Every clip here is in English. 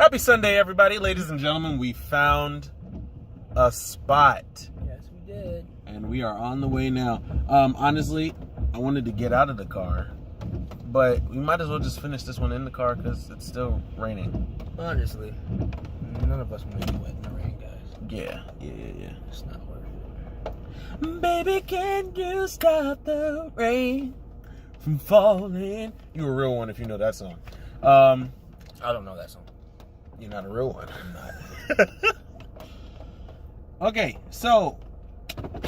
Happy Sunday, everybody. Ladies and gentlemen, we found a spot. Yes, we did. And we are on the way now. Honestly, I wanted to get out of the car, but we might as well just finish this one in the car because it's still raining. Honestly, none of us want to be wet in the rain, guys. Yeah. It's not worth it. Baby, can you stop the rain from falling? You're a real one if you know that song. I don't know that song. You're not a real one. I'm not. Okay, so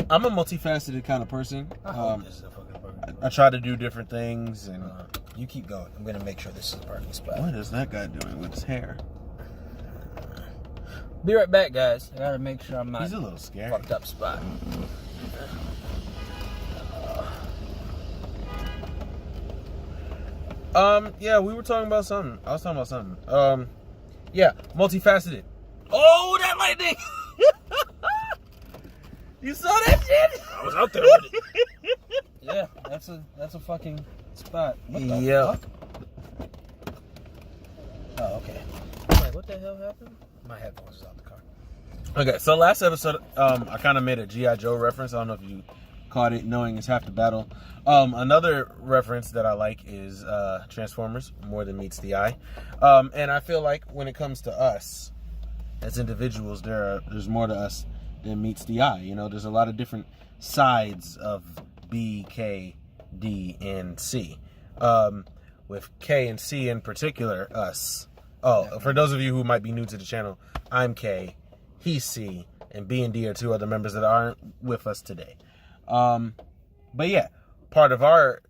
I'm a multifaceted kind of person. I hope this is a fucking parking I try to do different things, and You keep going. I'm gonna make sure this is a parking spot. what is that guy doing with his hair? Be right back, guys. I gotta make sure I'm not He's a little scary. fucked up spot. Yeah, we were talking about something. I was talking about something. Yeah, multifaceted. Oh, that lightning! You saw that shit? I was out there with it. Yeah, that's a fucking spot. What the Yeah. fuck? Oh, okay. I'm like, what the hell happened? My headphones is out the car. Okay, so last episode, I kind of made a G.I. Joe reference. I don't know if you caught it, knowing it's half the battle. Another reference that I like is Transformers, More Than Meets the Eye. And I feel like when it comes to us as individuals, there's more to us than meets the eye. You know, there's a lot of different sides of B, K, D, and C. With K and C in particular, us. Oh, for those of you who might be new to the channel, I'm K, he's C, and B and D are two other members that aren't with us today. But yeah, part of our,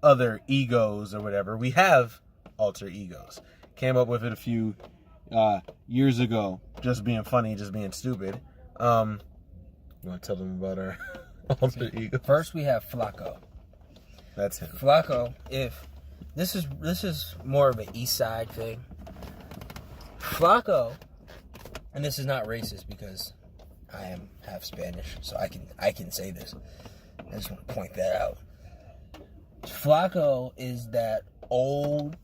other egos or whatever, we have alter egos. Came up with it a few years ago, just being funny, just being stupid. You want to tell them about our alter ego? First, we have Flacco. That's him. Flacco, if this is more of an East Side thing. Flacco, and this is not racist because I am half Spanish, so I can say this. I just want to point that out. Flacco is that old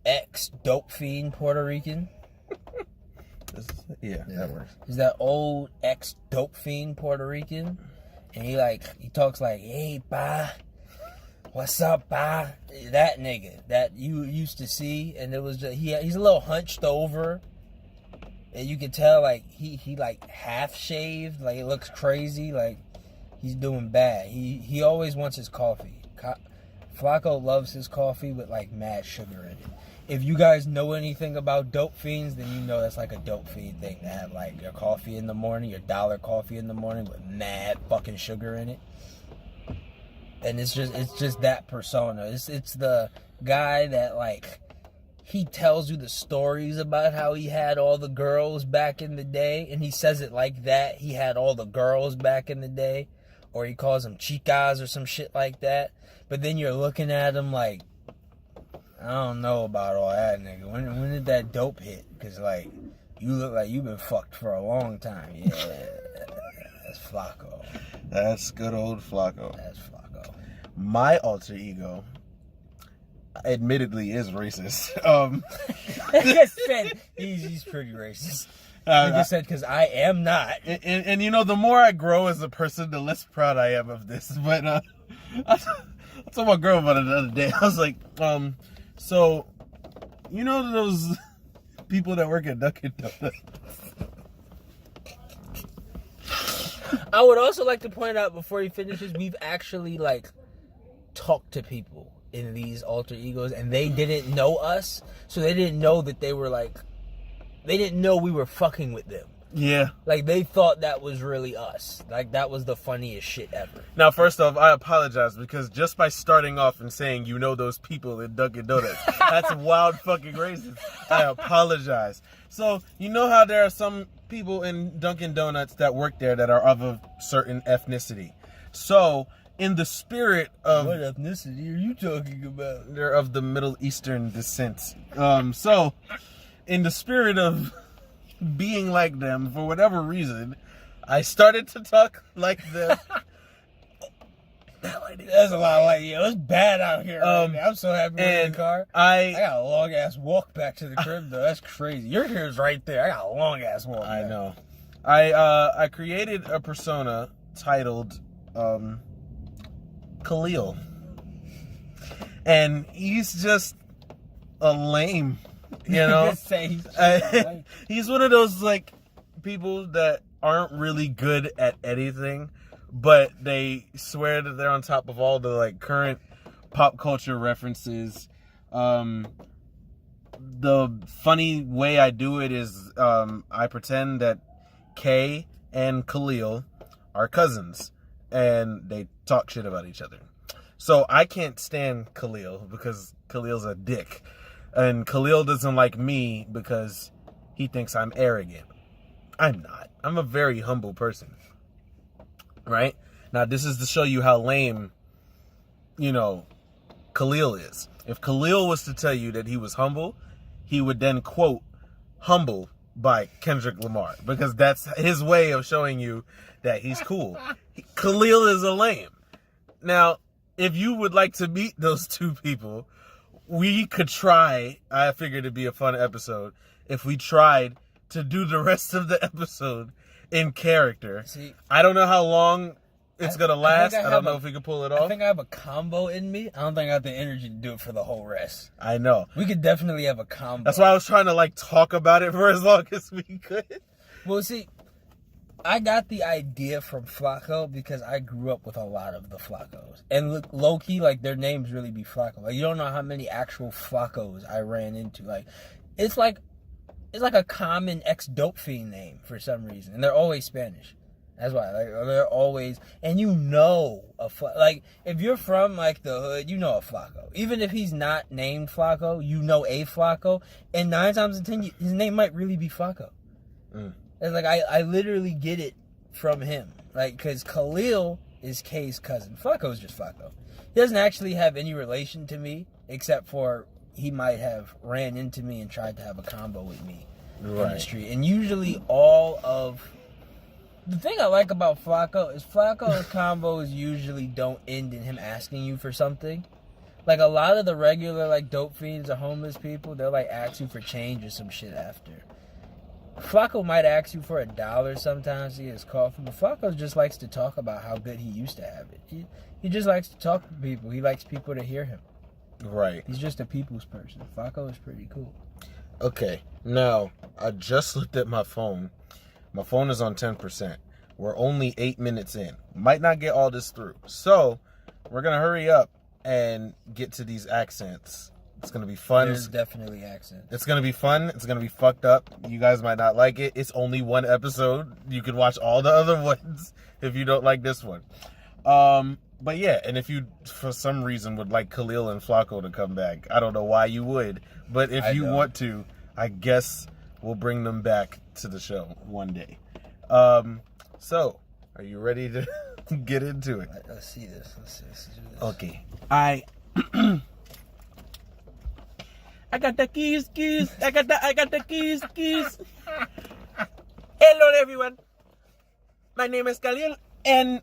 ex-dope fiend Puerto Rican. Yeah, that works. He's that old ex-dope fiend Puerto Rican, and he talks like, "Hey, pa, what's up, pa?" That nigga that you used to see, and it was just, he's a little hunched over, and you can tell like he like half shaved, like it looks crazy, like he's doing bad. He always wants his coffee. Flacco loves his coffee with like mad sugar in it. If you guys know anything about dope fiends, then you know that's like a dope fiend thing to have like your coffee in the morning, your dollar coffee in the morning with mad fucking sugar in it. And it's just that persona. It's the guy that like he tells you the stories about how he had all the girls back in the day, and he says it like that. He had all the girls back in the day, or he calls them chicas or some shit like that. But then you're looking at him like, I don't know about all that, nigga. When did that dope hit? Because, like, you look like you've been fucked for a long time. Yeah, that's Flacco. That's good old Flacco. That's Flacco. My alter ego, admittedly, is racist. I just said he's pretty racist. I just said because I am not. And the more I grow as a person, the less proud I am of this. But I told my girl about it the other day. I was like, so, those people that work at Dunkin' Donuts? I would also like to point out before he finishes, we've actually like talked to people in these alter egos, and they didn't know us, so they didn't know that they didn't know we were fucking with them. Yeah. Like, they thought that was really us. Like, that was the funniest shit ever. Now, first off, I apologize because just by starting off and saying those people in Dunkin' Donuts, that's wild fucking racist. I apologize. So, you know how there are some people in Dunkin' Donuts that work there that are of a certain ethnicity. So, in the spirit of... What ethnicity are you talking about? They're of the Middle Eastern descent. So, in the spirit of being like them, for whatever reason, I started to talk like them. lighting. That's a lot of lighting. Yo, it's bad out here. Right now. I'm so happy with And the car. I got a long ass walk back to the crib though. That's crazy. Your hair's right there. I got a long ass walk. I back. know. I created a persona titled Khalil, and he's just a lame, you know. He's one of those like people that aren't really good at anything, but they swear that they're on top of all the like current pop culture references. The funny way I do it is I pretend that Kay and Khalil are cousins and they talk shit about each other. So I can't stand Khalil because Khalil's a dick, and Khalil doesn't like me because he thinks I'm arrogant. I'm not. I'm a very humble person. Right? Now, this is to show you how lame, you know, Khalil is. If Khalil was to tell you that he was humble, he would then quote Humble by Kendrick Lamar, because that's his way of showing you that he's cool. Khalil is a lame. Now, if you would like to meet those two people, we could try, I figured it'd be a fun episode, if we tried to do the rest of the episode in character. See, I don't know how long it's going to last. I don't know if we can pull it off. I think I have a combo in me. I don't think I have the energy to do it for the whole rest. I know. We could definitely have a combo. That's why I was trying to like talk about it for as long as we could. Well, see, I got the idea from Flacco because I grew up with a lot of the Flaccos. And low-key, like, their names really be Flacco. Like, you don't know how many actual Flaccos I ran into. Like, it's like a common ex-dope fiend name for some reason. And they're always Spanish. That's why. Like, they're always... And you know like, if you're from, like, the hood, you know a Flacco. Even if he's not named Flacco, you know a Flacco. And 9 times in 10, his name might really be Flacco. Mm. It's like, I literally get it from him. Like, because Khalil is Kay's cousin. Flacco is just Flacco. He doesn't actually have any relation to me, except for he might have ran into me and tried to have a combo with me in the street. And usually all of... The thing I like about Flacco is Flacco's combos usually don't end in him asking you for something. Like, a lot of the regular, like, dope fiends or homeless people, they'll, like, ask you for change or some shit after. Flacco might ask you for $1 sometimes to get his coffee, but Flacco just likes to talk about how good he used to have it. He just likes to talk to people. He likes people to hear him. Right. He's just a people's person. Flacco is pretty cool. Okay, now, I just looked at my phone. My phone is on 10%. We're only 8 minutes in. Might not get all this through. So, we're going to hurry up and get to these accents. It's going to be fun. There's definitely accents. It's going to be fun. It's going to be fucked up. You guys might not like it. It's only one episode. You can watch all the other ones if you don't like this one. But yeah, and if you, for some reason, would like Khalil and Flacco to come back, I don't know why you would, but if you want to, I guess we'll bring them back to the show one day. So, are you ready to get into it? Let's see this. Let's do this. Okay. I got the keys. I got the keys. Hello, everyone. My name is Khalil, and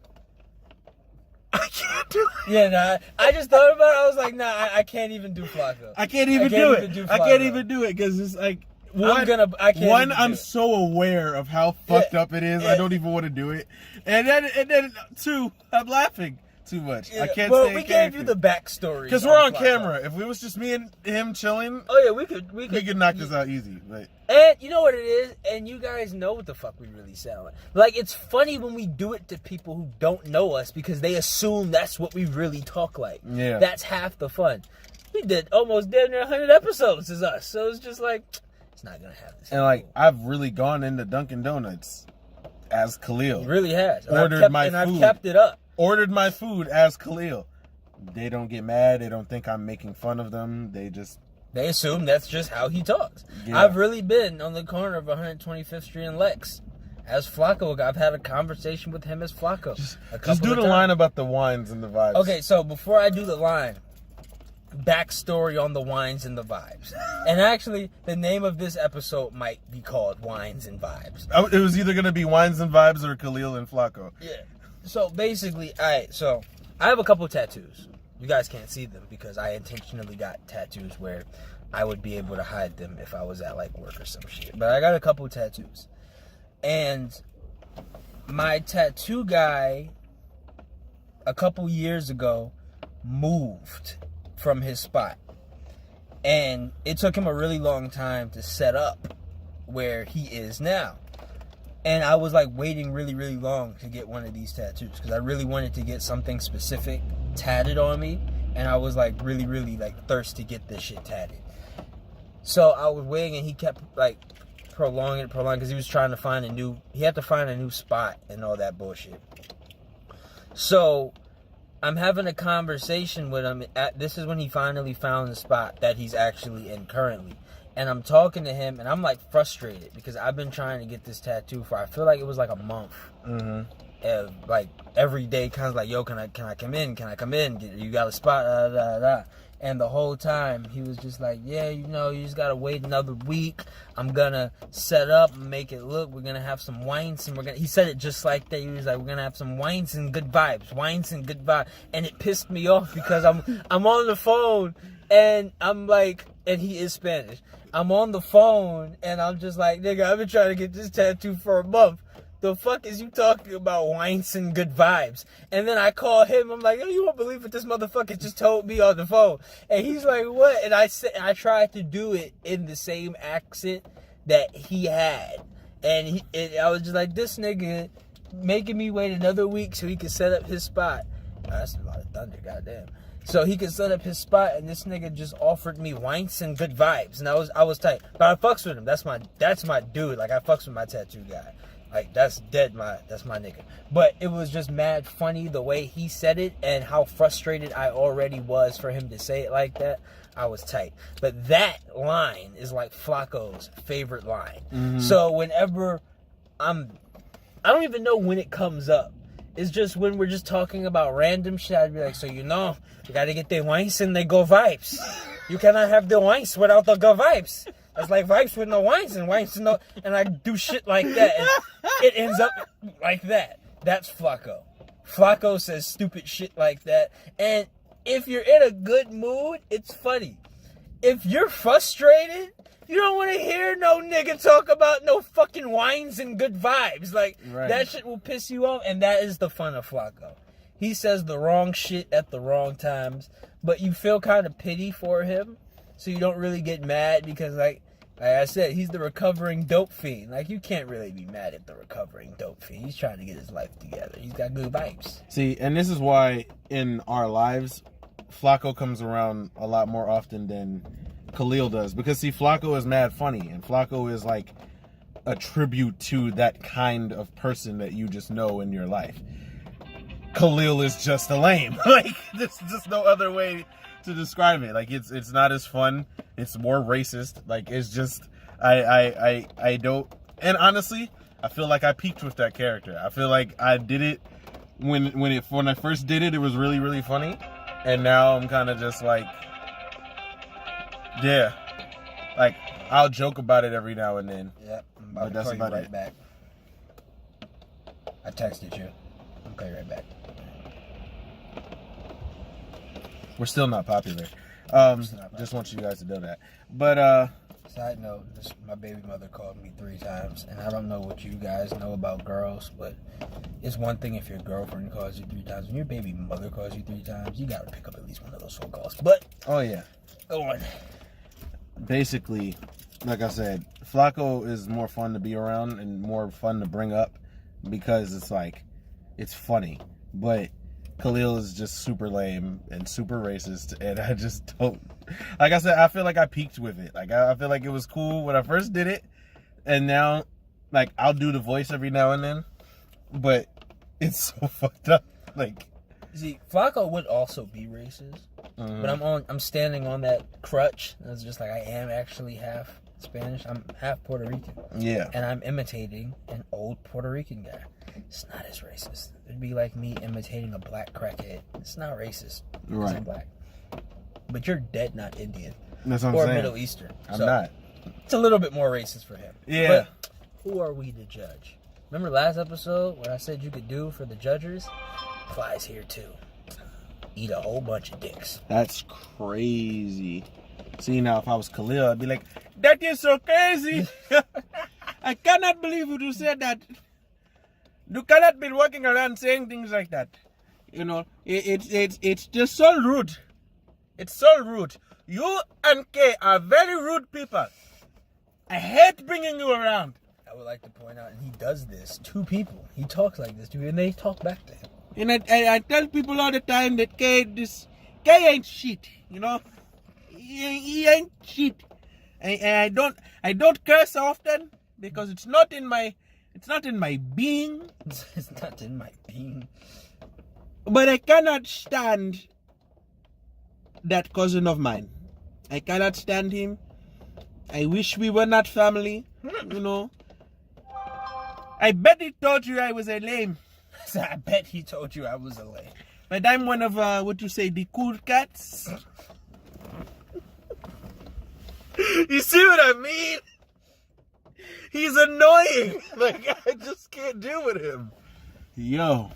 I can't do it. Yeah, nah. I just thought about it. I was like, nah, I can't even do Flacco. I can't even do it. I can't even do it because it's like I'm so aware of how fucked up it is. I don't even want to do it, and then 2, I'm laughing too much. I can't. Well, we gave you the backstory because we're on camera. If it was just me and him chilling, oh yeah, we could knock this out easy. But and you know what it is, and you guys know what the fuck we really sound like. Like, it's funny when we do it to people who don't know us because they assume that's what we really talk like. Yeah, that's half the fun. We did almost damn near 100 episodes as us, so it's just like it's not gonna have this. And like I've really gone into Dunkin' Donuts as Khalil. He really has. I've kept it up. Ordered my food as Khalil. They don't get mad. They don't think I'm making fun of them. They assume that's just how he talks. Yeah. I've really been on the corner of 125th Street and Lex as Flacco. I've had a conversation with him as Flacco. Just do the line about the wines and the vibes. Okay, so before I do the line, backstory on the wines and the vibes. And actually, the name of this episode might be called Wines and Vibes. It was either going to be Wines and Vibes or Khalil and Flacco. Yeah. So basically, alright, so I have a couple tattoos. You guys can't see them because I intentionally got tattoos where I would be able to hide them if I was at like work or some shit. But I got a couple tattoos. And my tattoo guy a couple years ago moved from his spot. And it took him a really long time to set up where he is now. And I was like waiting really, really long to get one of these tattoos because I really wanted to get something specific tatted on me. And I was like really, really like thirst to get this shit tatted. So I was waiting and he kept like prolonging because he was trying to find he had to find a new spot and all that bullshit. So I'm having a conversation with him. This is when he finally found the spot that he's actually in currently. And I'm talking to him, and I'm, like, frustrated because I've been trying to get this tattoo for, I feel like it was, like, a month. Mm-hmm. Like, every day, kind of like, yo, can I come in? Can I come in? You got a spot? And the whole time, he was just like, yeah, you just got to wait another week. I'm going to set up and make it look. We're going to have some wines, and he said it just like that. He was like, we're going to have some wines and good vibes. Wines and good vibes. And it pissed me off because I'm on the phone, and I'm like, and he is Spanish. I'm on the phone, and I'm just like, nigga, I've been trying to get this tattoo for a month. The fuck is you talking about wines and good vibes? And then I call him. I'm like, oh, you won't believe what this motherfucker just told me on the phone. And he's like, what? And I tried to do it in the same accent that he had. And I was just like, this nigga making me wait another week so he could set up his spot. Oh, that's a lot of thunder, goddamn. So he could set up his spot, and this nigga just offered me wines and good vibes. And I was tight. But I fucks with him. That's my dude. Like, I fucks with my tattoo guy. Like, that's my nigga. But it was just mad funny the way he said it and how frustrated I already was for him to say it like that. I was tight. But that line is like Flacco's favorite line. Mm-hmm. So whenever I don't even know when it comes up. It's just when we're just talking about random shit, I'd be like, so you gotta get the wines and the go vibes. You cannot have the wines without the go vibes. It's like vibes with no wines and wines with no... And I do shit like that. And it ends up like that. That's Flacco. Flacco says stupid shit like that. And if you're in a good mood, it's funny. If you're frustrated, you don't want to hear no nigga talk about no fucking wines and good vibes. Like, right. That shit will piss you off. And that is the fun of Flacco. He says the wrong shit at the wrong times. But you feel kind of pity for him. So you don't really get mad because, like I said, he's the recovering dope fiend. Like, you can't really be mad at the recovering dope fiend. He's trying to get his life together. He's got good vibes. See, and this is why in our lives, Flacco comes around a lot more often than Khalil does. Because, see, Flacco is mad funny. And Flacco is, like, a tribute to that kind of person that you just know in your life. Khalil is just a lame. Like, there's just no other way to describe it. Like, it's not as fun. It's more racist. Like, it's just I don't. And honestly, I feel like I peaked with that character. I feel like I did it when I first did it. It was really, really funny, and now I'm kind of just like, yeah, like I'll joke about it every now and then. Yep, but that's about it. Back. I texted you. I'll call you right back. We're still not popular. Just want you guys to know that. But side note, my baby mother called me 3 times, and I don't know what you guys know about girls, but it's one thing if your girlfriend calls you 3 times. When your baby mother calls you 3 times, you gotta pick up at least one of those phone calls. But oh yeah, go on. Basically, like I said, Flacco is more fun to be around and more fun to bring up because it's like it's funny, but Khalil is just super lame and super racist, and I just don't... Like I said, I feel like I peaked with it. Like, I feel like it was cool when I first did it, and now, like, I'll do the voice every now and then, but it's so fucked up. Like... See, Flacco would also be racist, but I'm standing on that crutch. It's just like I am actually half Spanish. I'm half Puerto Rican. Yeah. And I'm imitating an old Puerto Rican guy. It's not as racist. It'd be like me imitating a black crackhead. It's not racist. Right. I'm black. But you're dead not Indian. That's what I'm saying. Or Middle Eastern. I'm not. It's a little bit more racist for him. Yeah. But who are we to judge? Remember last episode what I said you could do for the judges? Applies here too. eat a whole bunch of dicks. That's crazy. See, now if I was Khalil, I'd be like, that is so crazy. I cannot believe you said that. You cannot be walking around saying things like that. You know, it's just so rude. It's so rude. You and Kay are very rude people. I hate bringing you around. I would like to point out, and he does this to people. He talks like this to people, and they talk back to him. And I tell people all the time that Kay ain't shit. You know, he ain't shit. And I don't curse often because it's not in my being. It's not in my being. But I cannot stand that cousin of mine. I cannot stand him. I wish we were not family. You know. I bet he told you I was a lame. I bet he told you I was a lame. But I'm one of the cool cats. You see what I mean? He's annoying. Like, I just can't deal with him. Yo.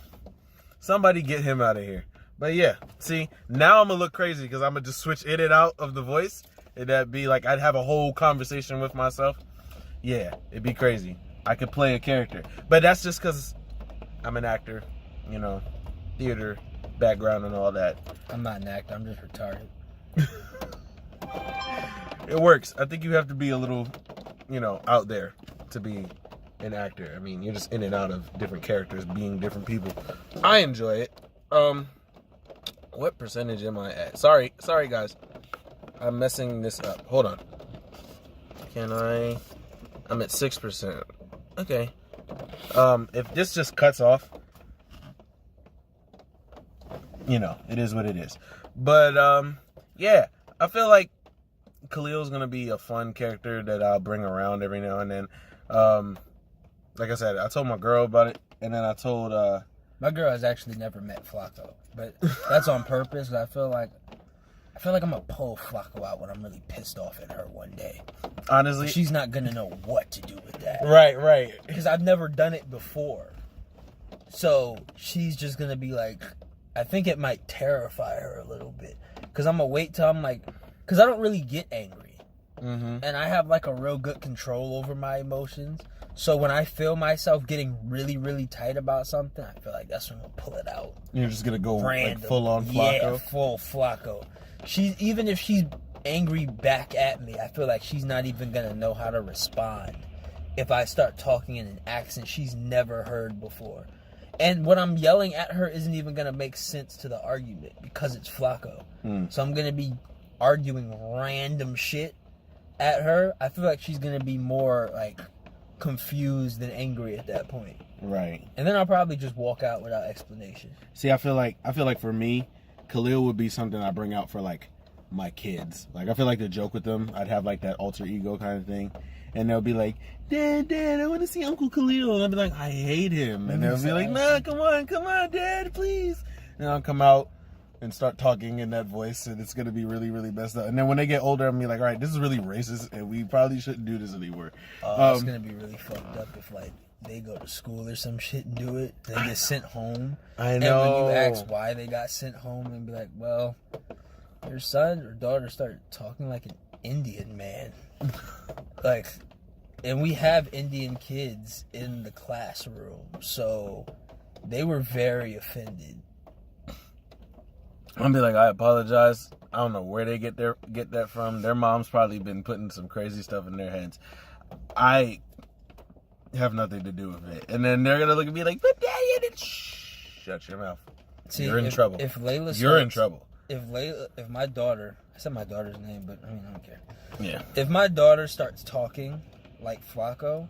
Somebody get him out of here. But yeah, see, now I'm gonna look crazy because I'm gonna just switch in and out of the voice. And that'd be like, I'd have a whole conversation with myself. Yeah, it'd be crazy. I could play a character. But that's just because I'm an actor, you know, theater background and all that. I'm not an actor, I'm just retarded. It works. I think you have to be a little, you know, out there to be an actor. I mean, you're just in and out of different characters, being different people. I enjoy it. What percentage am I at? Sorry guys. I'm messing this up. Hold on. I'm at 6%. Okay. If this just cuts off, you know, it is what it is. But, yeah, I feel like Khalil's gonna be a fun character that I'll bring around every now and then. Like I said, I told my girl about it, and then I told, my girl has actually never met Flacco, but that's on purpose. I feel like I'm gonna pull Flacco out when I'm really pissed off at her one day. Honestly, she's not gonna know what to do with that. Right. Because I've never done it before, so she's just gonna be like, I think it might terrify her a little bit. Because I'm gonna wait till I'm like, because I don't really get angry, and I have like a real good control over my emotions. So when I feel myself getting really, really tight about something, I feel like that's when I'll pull it out. You're just gonna go like full on Flacco? Yeah, full Flacco. Even if she's angry back at me, I feel like she's not even gonna know how to respond if I start talking in an accent she's never heard before. And what I'm yelling at her isn't even gonna make sense to the argument because it's Flacco. So I'm gonna be arguing random shit at her. I feel like she's gonna be more like confused and angry at that point. Right. And then I'll probably just walk out without explanation. See, I feel like for me, Khalil would be something I bring out for like my kids. Like, I feel like to joke with them, I'd have like that alter ego kind of thing. And they'll be like, Dad, I want to see Uncle Khalil. And I'll be like, I hate him. And they'll be like, nah, come on, Dad, please. And I'll come out and start talking in that voice, and it's going to be really, really messed up. And then when they get older, I'm going to be like, all right, this is really racist, and we probably shouldn't do this anymore. It's going to be really fucked up if, like, they go to school or some shit and do it. They get sent home. I know. And when you ask why they got sent home, and be like, well, your son or daughter started talking like an Indian man. Like, and we have Indian kids in the classroom, so they were very offended. I'm gonna be like, I apologize. I don't know where they get that from. Their mom's probably been putting some crazy stuff in their heads. I have nothing to do with it. And then they're gonna look at me like, but Daddy, you didn't. Shut your mouth. See, you're in trouble. If Layla, you're in trouble. If my daughter, I said my daughter's name, but I mean, I don't care. Yeah. If my daughter starts talking like Flacco,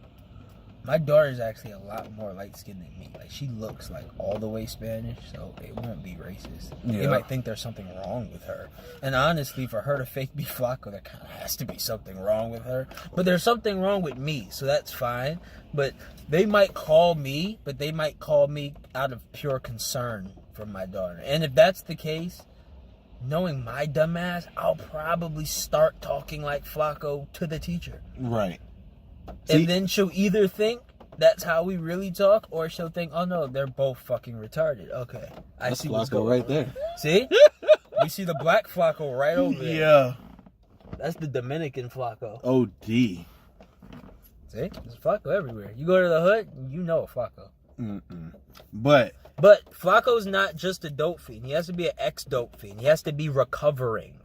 my daughter is actually a lot more light-skinned than me. Like, she looks like all the way Spanish, so it won't be racist. Yeah. They might think there's something wrong with her. And honestly, for her to fake be Flacco, there kind of has to be something wrong with her. But there's something wrong with me, so that's fine. But they might call me out of pure concern for my daughter. And if that's the case, knowing my dumbass, I'll probably start talking like Flacco to the teacher. Right. And then she'll either think that's how we really talk, or she'll think, oh no, they're both fucking retarded. Okay, I That's see what's Flacco going right on. there. See, we see the black Flacco right over there. Yeah. That's the Dominican Flacco. OD. See, there's Flacco everywhere. You go to the hood, you know a Flacco. But Flacco's not just a dope fiend. He has to be an ex-dope fiend. He has to be recovering.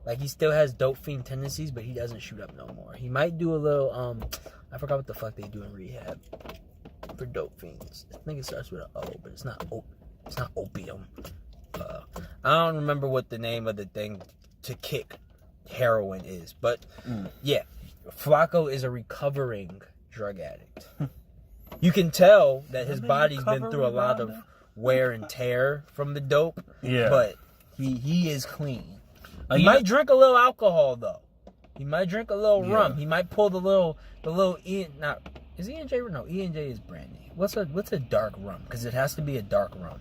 Like, he still has dope fiend tendencies, but he doesn't shoot up no more. He might do a little, I forgot what the fuck they do in rehab for dope fiends. I think it starts with an O, but it's not opium. I don't remember what the name of the thing to kick heroin is, but yeah, Flacco is a recovering drug addict. You can tell that his body's been through a lot of wear and tear from the dope. Yeah. But he is clean. He might drink a little alcohol though. He might drink a little rum. He might pull the little is E&J? No, E&J is brandy. What's a dark rum? Because it has to be a dark rum.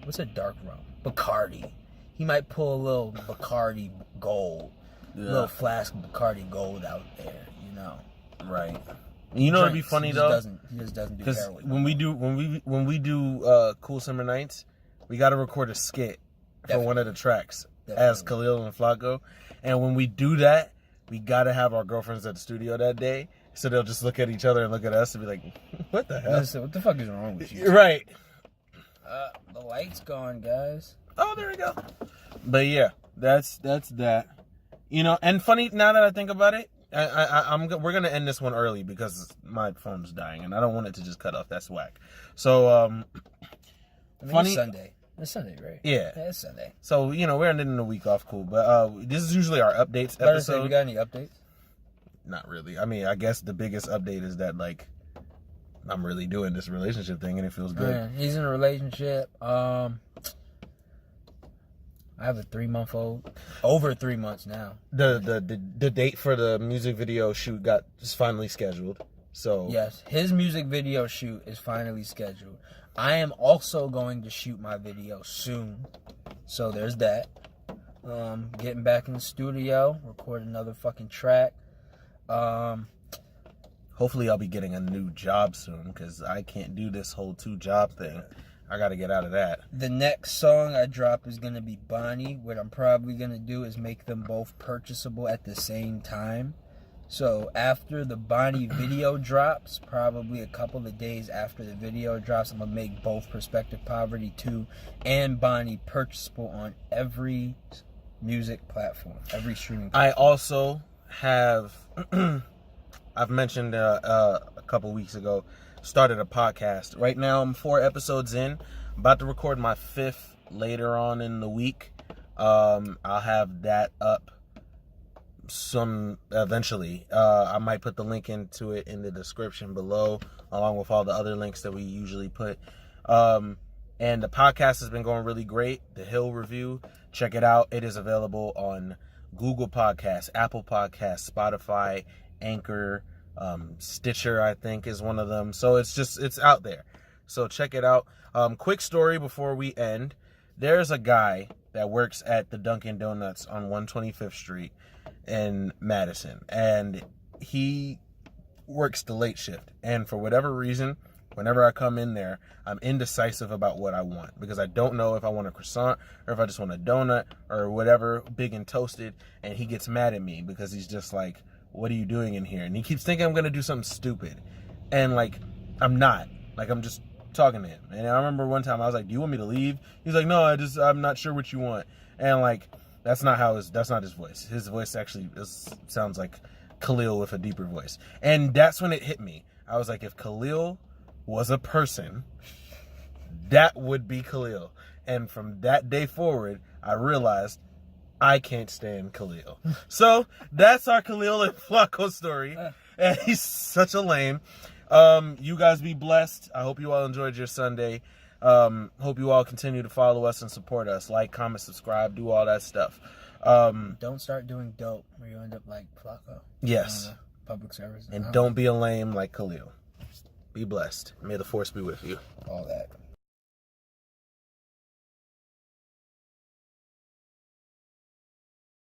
What's a dark rum? Bacardi. He might pull a little Bacardi Gold. Little flask of Bacardi Gold out there, you know. right. You know, it'd be funny though. He just doesn't do Because heroin. when we do Cool Summer Nights, we got to record a skit for one of the tracks as Khalil and Flacco, and when we do that, we got to have our girlfriends at the studio that day, so they'll just look at each other and look at us and be like, "What the hell? Listen, what the fuck is wrong with you?" Right. The light's gone, guys. Oh, there we go. But yeah, that's that. You know, and funny now that I think about it, we're gonna end this one early because my phone's dying and I don't want it to just cut off. That's whack. So funny. It's Sunday. It's Sunday, right? Yeah, it's Sunday. So you know we're ending the week off cool, but this is usually our updates episode. You got any updates? Not really. I mean, I guess the biggest update is that like I'm really doing this relationship thing and it feels good. Man, he's in a relationship. I have a 3-month-old. Over 3 months now. The date for the music video shoot is finally scheduled. So yes, his music video shoot is finally scheduled. I am also going to shoot my video soon. So there's that. Getting back in the studio, record another fucking track. Hopefully I'll be getting a new job soon because I can't do this whole 2-job thing. I got to get out of that. The next song I drop is going to be Bonnie. What I'm probably going to do is make them both purchasable at the same time. So after the Bonnie video drops, probably a couple of days after the video drops, I'm going to make both Perspective Poverty 2 and Bonnie purchasable on every music platform, every streaming platform. I also have, I've mentioned a couple weeks ago, started a podcast. Right now I'm 4 episodes in, about to record my 5th later on in the week. I'll have that up eventually. I might put the link into it in the description below, along with all the other links that we usually put. And the podcast has been going really great. The Hill Review, check it out. It is available on Google Podcasts, Apple Podcasts, Spotify, Anchor, Stitcher, I think is one of them. So it's out there. So check it out. Quick story before we end. There's a guy that works at the Dunkin' Donuts on 125th Street in Madison, and he works the late shift. And for whatever reason, whenever I come in there, I'm indecisive about what I want because I don't know if I want a croissant or if I just want a donut or whatever, big and toasted. And he gets mad at me because he's just like, "What are you doing in here?" And he keeps thinking I'm going to do something stupid. And like, I'm not. Like, I'm just talking to him. And I remember one time I was like, "Do you want me to leave?" He's like, "No, I'm not sure what you want." And like, that's not his voice. His voice actually sounds like Khalil with a deeper voice. And that's when it hit me. I was like, if Khalil was a person, that would be Khalil. And from that day forward, I realized I can't stand Khalil. So that's our Khalil and Flacco story. And he's such a lame. You guys be blessed. I hope you all enjoyed your Sunday. Hope you all continue to follow us and support us. Like, comment, subscribe, do all that stuff. Don't start doing dope where you end up like Flacco. Yes. Public service. And don't be a lame like Khalil. Be blessed. May the force be with you. All that.